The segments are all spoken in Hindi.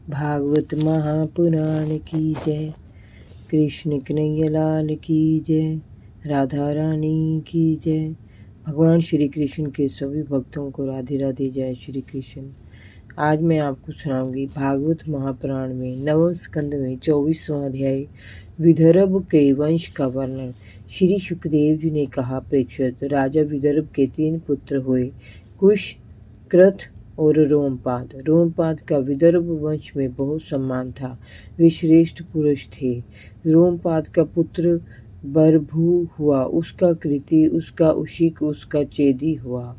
भागवत महापुराण की जय। कृष्ण कन्हैया लाल की जय। राधा रानी की जय। भगवान श्री कृष्ण के सभी भक्तों को राधे राधे। जय श्री कृष्ण। आज मैं आपको सुनाऊंगी भागवत महापुराण में नवम स्कंद में 24वां अध्याय विदर्भ के वंश का वर्णन। श्री सुखदेव जी ने कहा, परीक्षित, राजा विदर्भ के 3 पुत्र हुए, कुश, कृत और रोमपाद। रोमपाद का विदर्भ वंश में बहुत सम्मान था, वे श्रेष्ठ पुरुष थे। रोमपाद का पुत्र बरभू हुआ, उसका कृति, उसका उशिक, उसका चेदी हुआ।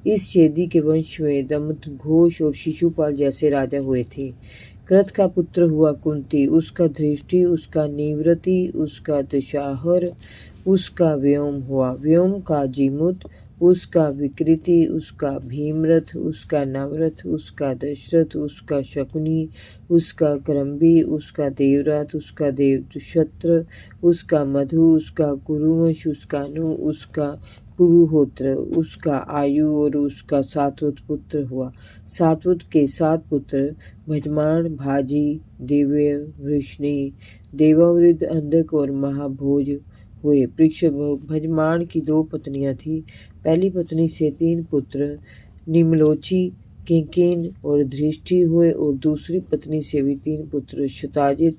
इस चेदी के वंश में दमत, घोष और शिशुपाल जैसे राजा हुए थे। कृत का पुत्र हुआ कुंती, उसका धृष्टि, उसका निवृत्ति, उसका दशाहर, उसका व्योम हुआ। व्योम का जीमुत, उसका विकृति, उसका भीमरथ, उसका नवरथ, उसका दशरथ, उसका शकुनी, उसका करम्बी, उसका देवरथ, उसका देवशत्र, उसका मधु, उसका कुरुवंश, उसका अनु, उसका पुरुहोत्र, उसका आयु और उसका सात्वत पुत्र हुआ। सात्वत के 7 पुत्र भजमान, भाजी, दिव्य, वृष्णि, देवावृद्ध, अंधक और महाभोज हुए। भजमान की 2 पत्नियां थीं। पहली पत्नी से 3 पुत्र निमलोची, किंकिन और धृष्टि हुए और दूसरी पत्नी से भी 3 पुत्र शताजित,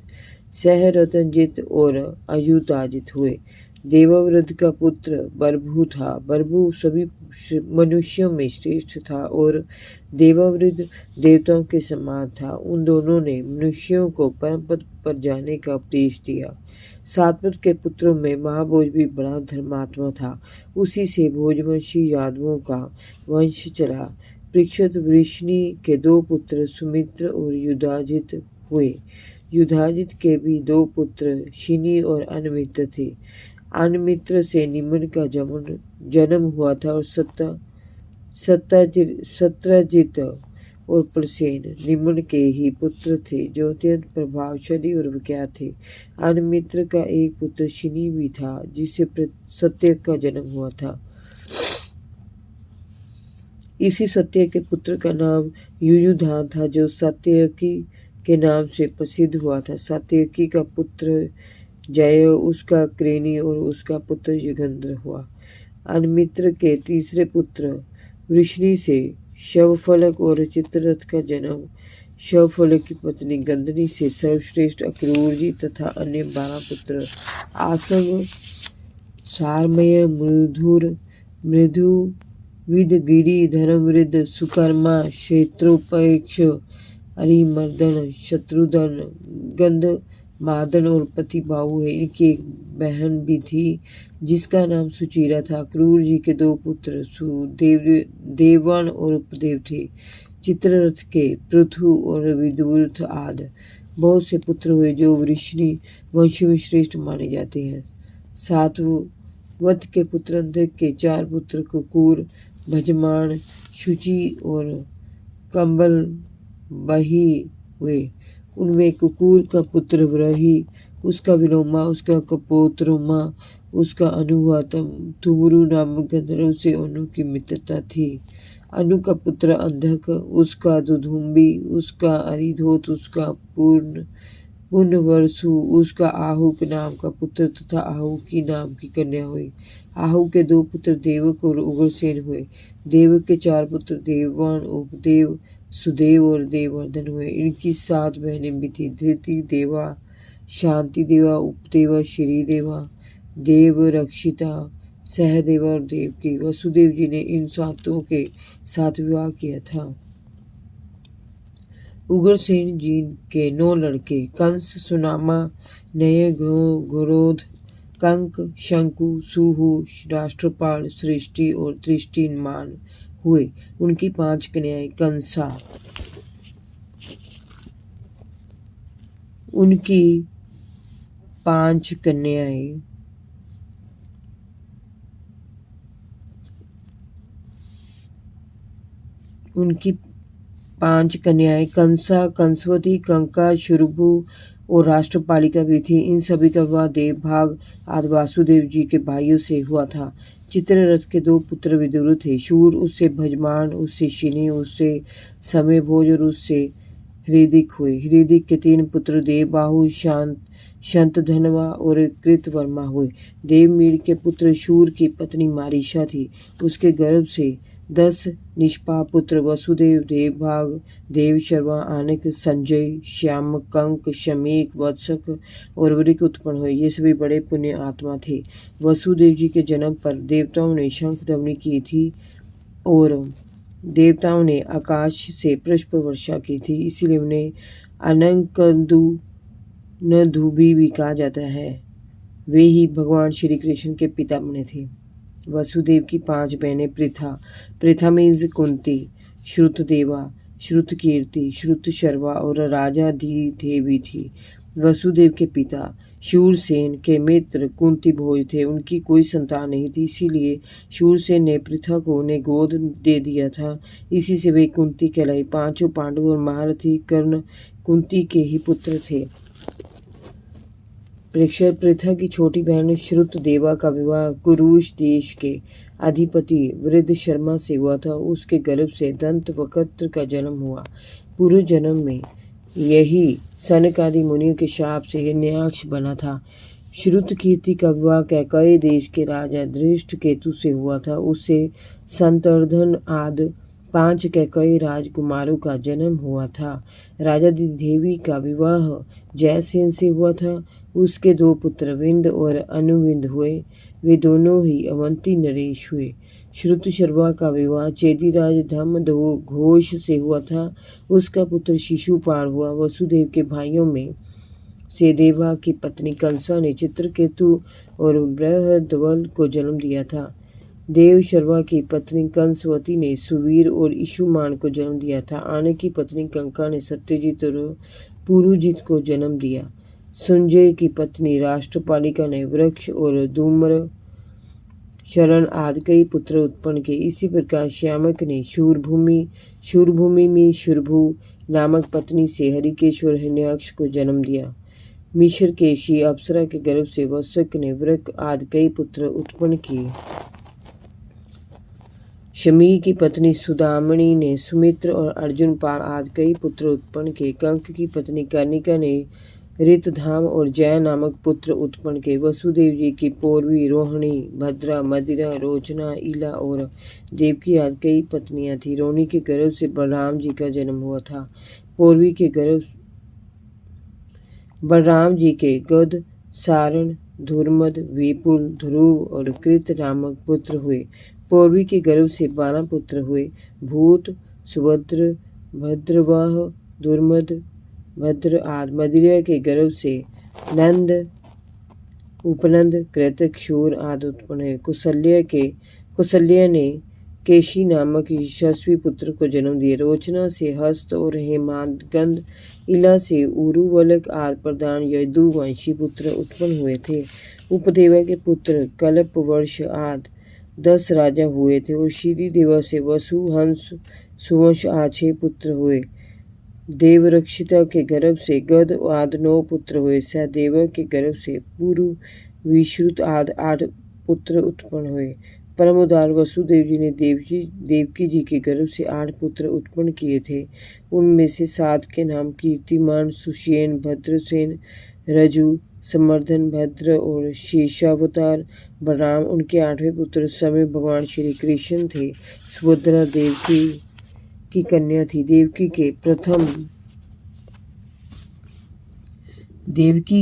सहरतनजित और अयुताजित हुए। देवव्रत का पुत्र बरभू था। बरभू सभी मनुष्यों में श्रेष्ठ था और देवव्रत देवताओं के समान था। उन दोनों ने मनुष्यों को परम पद पर जाने का उपदेश दिया। सात्वत के पुत्रों में महाभोज भी बड़ा धर्मात्मा था। उसी से भोजवंशी यादवों का वंश चला। परीक्षित, वृष्णि के 2 पुत्र सुमित्र और युधाजित हुए। युधाजित के भी 2 पुत्र शिनी और अनमित्र थे। अनमित्र से निमन का जन्म हुआ था और सत्रजित और प्रसेन निमन के ही पुत्र थे, जो अत्यंत प्रभावशाली और विख्यात थे। अनमित्र का एक पुत्र शिनी भी था, जिसे सत्यक का जन्म हुआ था। इसी सत्यक के पुत्र का नाम युयुधान था, जो सत्यकी के नाम से प्रसिद्ध हुआ था। सत्यकी का पुत्र जय, उसका क्रेनी और उसका पुत्र युगंधर हुआ। अनमित्र के तीसरे पुत्र वृष्णि से शवफलक और चित्ररथ का जन्म। शवफलक की पत्नी गंधनी से सर्वश्रेष्ठ अक्रूर जी तथा अन्य 12 पुत्र आसव, सारमय, मृदु, विदगिरि, धर्मवृद्ध, सुकर्मा, क्षेत्रोपेक्ष, अरिमर्दन, शत्रुधन, गंधमादन और प्रतिबाहु है। इनकी एक बहन भी थी, जिसका नाम सुचिरा था। क्रूर जी के 2 पुत्र देवान और उपदेव थे। चित्ररथ के पृथु और विदुरथ आदि बहुत से पुत्र हुए, जो वृष्णि वंश में श्रेष्ठ माने जाते हैं। सातवत के पुत्र अंधक के 4 पुत्र कुकुर, भजमान, शुचि और कंबल बही हुए। उनमें कुकुर का पुत्र व्रही, उसका विलोमा, उसका कपोत्रोमा, उसका अनु हुआ। तुमरु नामक गंधर्व से अनु की मित्रता थी। अनु का पुत्र अंधक, उसका दुधुम्बी, उसका अरिधोत, उसका पुनवर्सु, उसका आहुक नाम का पुत्र तथा आहुकी नाम की कन्या हुई। आहु के 2 पुत्र देवक और उग्रसेन हुए। देवक के 4 पुत्र देववान, उपदेव, सुदेव और देववर्धन हुए। इनकी 7 बहनें भी थी। धृति देवा, शांति देवा, उपदेवा, श्रीदेवा, देव रक्षिता, सहदेवा और देवकी। वसुदेव जी ने इन 7 के साथ विवाह किया था। उग्रसेन जी के 9 लड़के कंस, सुनामा, नय, घोरोध, कंक, शंकु, सुहु, राष्ट्रपाल, सृष्टि और दृष्टिमान हुए। उनकी 5 कन्याएं कंसा, उनकी 5 कन्याएं कंसा, कंसवती, कंका, शुरभु और राष्ट्रपालिका भी थी। इन सभी का विवाह देवभाग आदि वासुदेव जी के भाइयों से हुआ था। चित्ररथ के 2 पुत्र विदुर थे। शूर, उससे भजमान, उससे शिनी, उससे समयभोज और उससे हृदिक हुए। हृदिक के 3 पुत्र देवबाहु, शंतधनवा और कृतवर्मा हुए। देवमीर के पुत्र शूर की पत्नी मारीशा थी। उसके गर्भ से 10 निष्पाप पुत्र वसुदेव, देवभाग, देवशर्मा, आनक, संजय, श्यामकंक, शमीक, वत्सक और वृक उत्पन्न हुए। ये सभी बड़े पुण्य आत्मा थे। वसुदेव जी के जन्म पर देवताओं ने शंख ध्वनि की थी और देवताओं ने आकाश से पुष्प वर्षा की थी, इसीलिए उन्हें अनंकदु नधुभी भी कहा जाता है। वे ही भगवान श्री कृष्ण के पिता बने थे। वसुदेव की 5 बहनें पृथा मीन्स कुंती, श्रुतदेवा, श्रुतकीर्ति, श्रुतशर्वा और राजा देवी थी। वसुदेव के पिता शूरसेन के मित्र कुंती भोज थे। उनकी कोई संतान नहीं थी, इसीलिए शूरसेन ने पृथा को उन्हें गोद दे दिया था। इसी से वे कुंती कहलाई। 5 पांडव और महारथी कर्ण कुंती के ही पुत्र थे। पृथा की छोटी बहन श्रुतदेवा का विवाह कुरुश देश के अधिपति वृद्ध शर्मा से हुआ था। उसके गर्भ से दंत वक्त्र का जन्म हुआ। पूर्व जन्म में यही सनक आदि मुनियों के शाप से हिरण्याक्ष बना था। श्रुतकीर्ति का विवाह कैकेयी देश के राजा धृष्टकेतु से हुआ था। उससे संतर्धन आदि 5 कैकेयी राजकुमारों का जन्म हुआ था। राजा देवी का विवाह जयसेन से हुआ था। उसके 2 पुत्र विंद और अनुविंद हुए। वे दोनों ही अवंती नरेश हुए। श्रुतशर्वा का विवाह चेदीराज घोष से हुआ था। उसका पुत्र शिशुपाल हुआ। वसुदेव के भाइयों में से देवा की पत्नी कंसा ने चित्रकेतु और बृहद्वल को जन्म दिया था। देवशर्वा की पत्नी कंसवती ने सुवीर और इशुमान को जन्म दिया था। आनक की पत्नी कंका ने सत्यजित और पुरुजित को जन्म दिया। संजय की पत्नी राष्ट्रपालिका ने वृक्ष और धूम्र शरण आदि कई पुत्र उत्पन्न किए। इसी प्रकार श्यामक ने शूरभूमि में शुरभु नामक पत्नी से हरिकेश और हिरण्याक्ष को जन्म दिया। मिश्र केशी अप्सरा के गर्भ से वत्सक ने वृक आदि कई पुत्र उत्पन्न किए। शमी की पत्नी सुदामणि ने सुमित्र और अर्जुन पाल आदि कई पुत्र उत्पन्न किए। कंक की पत्नी कर्णिका ने ऋतधाम और जय नामक पुत्र उत्पन्न किए। वसुदेव जी की पूर्वी रोहिणी, भद्रा, मदिरा, रोचना, इला और देवकी आदि कई पत्नियां थीं। रोहिणी के गर्भ से बलराम जी का जन्म हुआ था। पूर्वी के गर्भ बलराम जी के गद, सारण, धुर्मद, विपुल, ध्रुव और कृत नामक पुत्र हुए। पूर्वी के गर्भ से 12 पुत्र हुए। भूत, सुभद्र, भद्रवाह, दुर्मद, भद्र आदि। मदिरा के गर्भ से नंद, उपनंद, कृतक, शूर आदि उत्पन्न हुए। कुशल्या ने केशी नामक यशस्वी पुत्र को जन्म दिया। रोचना से हस्त और हेमांतगंध, इला से उरुवलक आदि प्रधान यदुवंशी पुत्र उत्पन्न हुए थे। उपदेवा के पुत्र कल्प वर्ष आदि 10 राजा हुए थे और श्री देवा से वसु, हंस, सुवंश आदि 6 पुत्र हुए। देवरक्षिता के गर्भ से गद आदि 9 पुत्र हुए। सहदेवा के गर्भ से पुरु, विश्रुत आदि 8 पुत्र उत्पन्न हुए। परम उदार वसुदेव जी ने देवकी जी के गर्भ से 8 पुत्र उत्पन्न किए थे। उनमें से 7 के नाम कीर्तिमान, सुषेण, भद्रसेन, रजु, समर्धन, भद्र और शेषावतार। बलराम उनके 8वें पुत्र समय भगवान श्री कृष्ण थे। सुभद्रा देवकी की कन्या थी। देवकी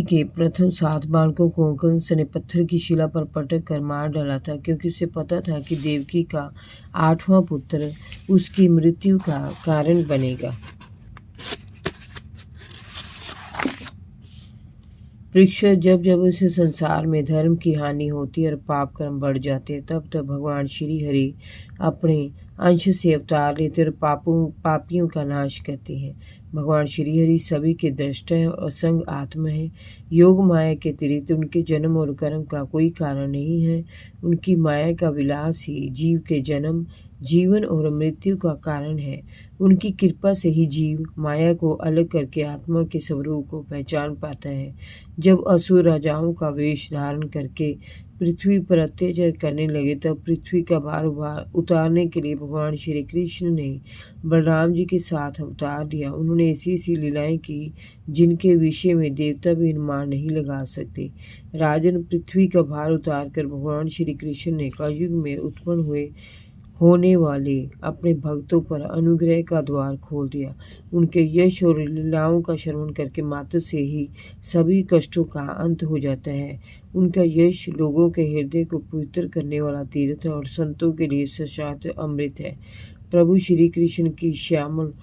के प्रथम 7 बालकों को कंस ने पत्थर की शिला पर पटक कर मार डाला था, क्योंकि उसे पता था कि देवकी का 8वां पुत्र उसकी मृत्यु का कारण बनेगा। परीक्षित, जब इस संसार में धर्म की हानि होती है और पाप कर्म बढ़ जाते, तब भगवान श्री हरि अपने अंश से अवतार लेते और पापियों का नाश करते हैं। भगवान श्री हरि सभी के दृष्टा हैं और असंग आत्मा है। योग माया के अतिरिक्त उनके जन्म और कर्म का कोई कारण नहीं है। उनकी माया का विलास ही जीव के जन्म, जीवन और मृत्यु का कारण है। उनकी कृपा से ही जीव माया को अलग करके आत्मा के स्वरूप को पहचान पाता है। जब असुर राजाओं का वेश धारण करके पृथ्वी पर अत्याचार करने लगे, तब पृथ्वी का भार उतारने के लिए भगवान श्री कृष्ण ने बलराम जी के साथ अवतार लिया। उन्होंने ऐसी ऐसी लीलाएं की जिनके विषय में देवता भी अनुमान नहीं लगा सकते। राजन, पृथ्वी का भार उतार कर भगवान श्री कृष्ण ने कलयुग में उत्पन्न होने वाले अपने भक्तों पर अनुग्रह का द्वार खोल दिया। उनके यश और लीलाओं का श्रवण करके मात्र से ही सभी कष्टों का अंत हो जाता है। उनका यश लोगों के हृदय को पवित्र करने वाला तीर्थ है और संतों के लिए साक्षात अमृत है। प्रभु श्री कृष्ण की श्यामल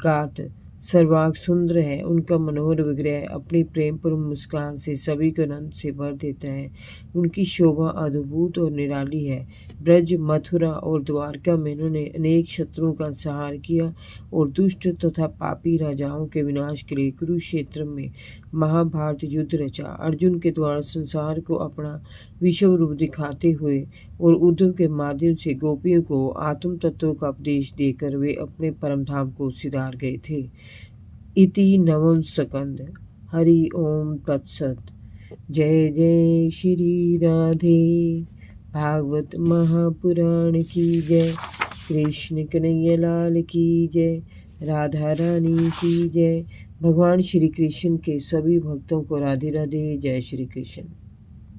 गात सर्वांग सुंदर है। उनका मनोहर विग्रह अपनी प्रेम पर मुस्कान से सभी को आनंद से भर देता है। उनकी शोभा अद्भुत और निराली है। ब्रज, मथुरा और द्वारका में उन्होंने अनेक शत्रुओं का संहार किया और दुष्ट तथा पापी राजाओं के विनाश के लिए कुरुक्षेत्र में महाभारत युद्ध रचा। अर्जुन के द्वारा संसार को अपना विश्व रूप दिखाते हुए और उद्धव के माध्यम से गोपियों को आत्म तत्व का उपदेश देकर वे अपने परम धाम को सिधार गए थे। इति नवम स्कंद। हरि ओम तत्सत। जय जय श्री राधे। भागवत महापुराण की जय। कृष्ण कन्हैया लाल की जय। राधा रानी की जय। भगवान श्री कृष्ण के सभी भक्तों को राधे राधे। जय श्री कृष्ण।